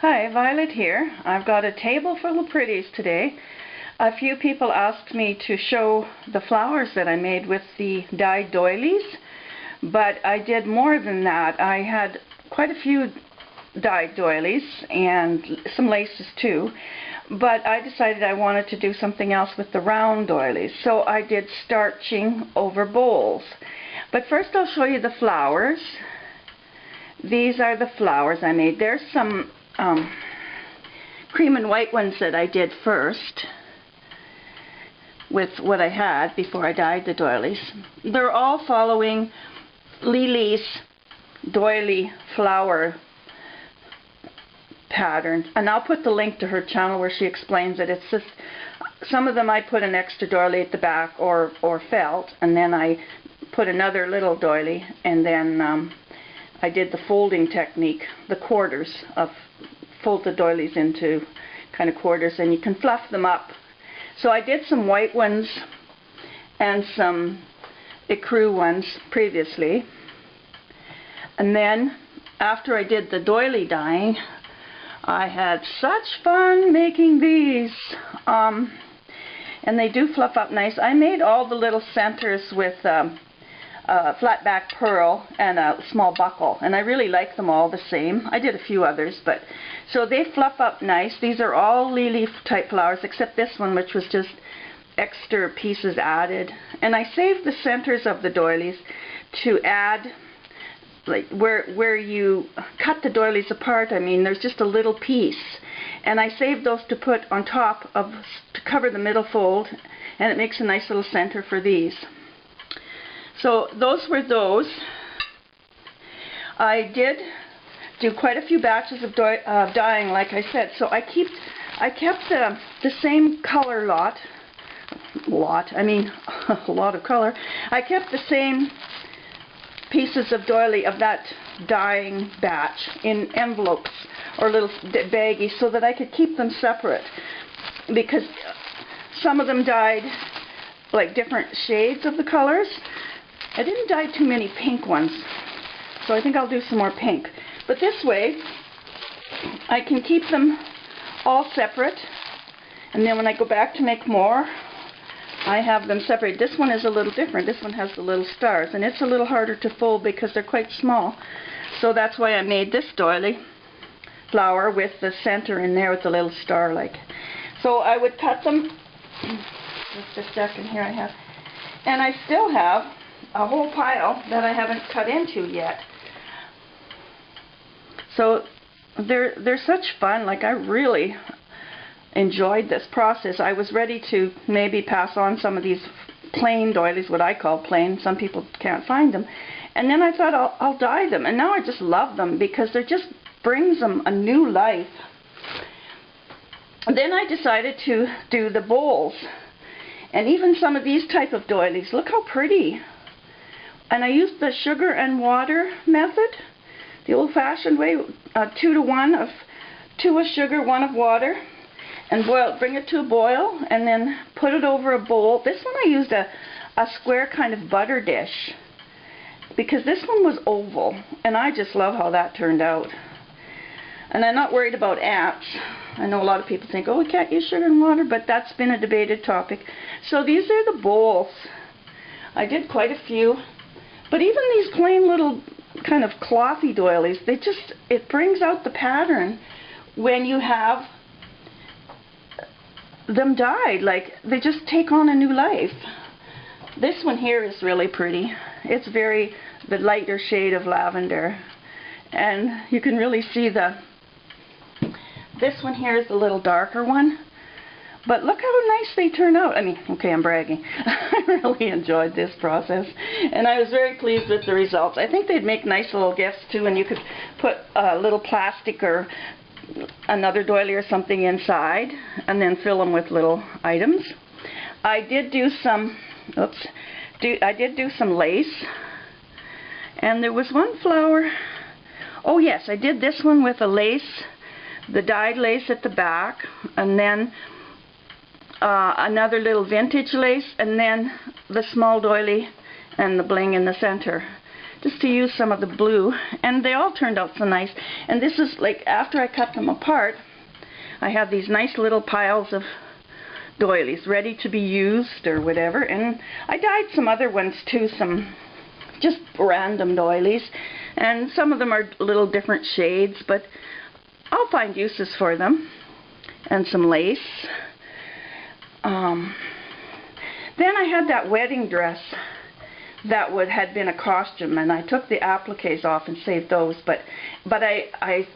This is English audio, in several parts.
Hi, Violet here. I've got a table full of pretties today. A few people asked me to show the flowers that I made with the dyed doilies, but I did more than that. I had quite a few dyed doilies and some laces too, but I decided I wanted to do something else with the round doilies, so I did starching over bowls. But first I'll show you the flowers. These are the flowers I made. There's some cream and white ones that I did first with what I had before I dyed the doilies. They're all following Lily's doily flower pattern, and I'll put the link to her channel where she explains it. It's just some of them I put an extra doily at the back or felt, and then I put another little doily, and then I did the folding technique, the quarters of fold the doilies into kind of quarters, and you can fluff them up. So I did some white ones and some ecru ones previously, and then after I did the doily dyeing, I had such fun making these, and they do fluff up nice. I made all the little centers with flat back pearl and a small buckle, and I really like them all the same. I did a few others, but so they fluff up nice. These are all lily type flowers except this one, which was just extra pieces added. And I saved the centers of the doilies to add, like where you cut the doilies apart. I mean, there's just a little piece, and I saved those to put on top of, to cover the middle fold, and it makes a nice little center for these. So those were those. I did do quite a few batches of dyeing, like I said. So I kept the same color a lot of color. I kept the same pieces of doily of that dyeing batch in envelopes or little baggies so that I could keep them separate, because some of them dyed like different shades of the colors. I didn't dye too many pink ones, so I think I'll do some more pink. But this way, I can keep them all separate, and then when I go back to make more, I have them separated. This one is a little different. This one has the little stars, and it's a little harder to fold because they're quite small. So that's why I made this doily flower with the center in there with the little star like. So I would cut them, just a second, here I have, and I still have a whole pile that I haven't cut into yet. So they're such fun. Like, I really enjoyed this process. I was ready to maybe pass on some of these plain doilies, what I call plain. Some people can't find them. And then I thought I'll dye them. And now I just love them because they just brings them a new life. And then I decided to do the bowls. And even some of these type of doilies. Look how pretty. And I used the sugar and water method, the old-fashioned way, 2 to 1 of 2 of sugar, 1 of water, and bring it to a boil, and then put it over a bowl. This one I used a square kind of butter dish, because this one was oval, and I just love how that turned out. And I'm not worried about ants. I know a lot of people think, oh, we can't use sugar and water, but that's been a debated topic. So these are the bowls. I did quite a few. But even these plain little kind of clothy doilies, it brings out the pattern when you have them dyed. Like, they just take on a new life. This one here is really pretty. It's the lighter shade of lavender. And you can really see this one here is the little darker one. But look how nice they turn out. I mean, okay, I'm bragging. I really enjoyed this process, and I was very pleased with the results. I think they'd make nice little gifts too, and you could put a little plastic or another doily or something inside, and then fill them with little items. I did do some, some lace, and there was one flower. Oh yes, I did this one with a lace, the dyed lace at the back, and then another little vintage lace, and then the small doily and the bling in the center. just to use some of the blue, and they all turned out so nice. And this is like after I cut them apart, I have these nice little piles of doilies ready to be used or whatever. And I dyed some other ones too, some just random doilies, and some of them are little different shades, but I'll find uses for them. And some lace. Then I had that wedding dress that had been a costume, and I took the appliques off and saved those, but I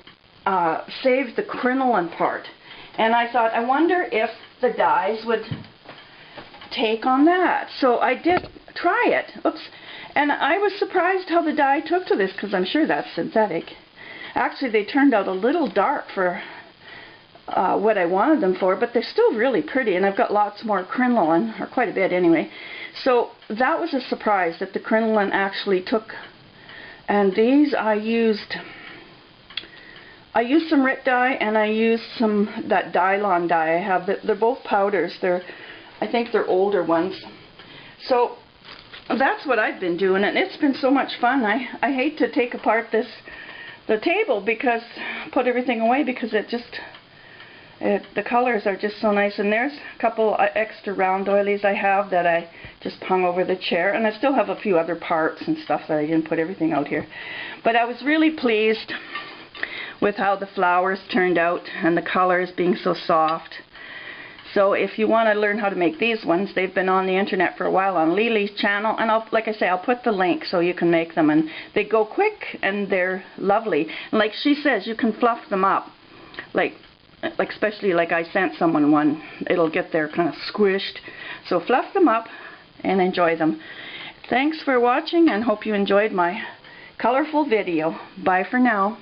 saved the crinoline part, and I thought, I wonder if the dyes would take on that. So I did try it. Oops. And I was surprised how the dye took to this, because I'm sure that's synthetic. Actually, they turned out a little dark for what I wanted them for, but they're still really pretty, and I've got lots more crinoline, or quite a bit anyway. So that was a surprise that the crinoline actually took. And these I used some Rit dye, and I used that Dylon dye I have. They're both powders. I think they're older ones. So that's what I've been doing, and it's been so much fun. I hate to take apart the table, because put everything away, because the colors are just so nice. And there's a couple extra round doilies I have that I just hung over the chair, and I still have a few other parts and stuff that I didn't put everything out here. But I was really pleased with how the flowers turned out and the colors being so soft. So if you want to learn how to make these ones, they've been on the internet for a while on Lily's channel, and like I say, I'll put the link so you can make them, and they go quick and they're lovely. And like she says, you can fluff them up, like especially like I sent someone one, it'll get there kind of squished. So fluff them up and enjoy them. Thanks for watching, and hope you enjoyed my colorful video. Bye for now.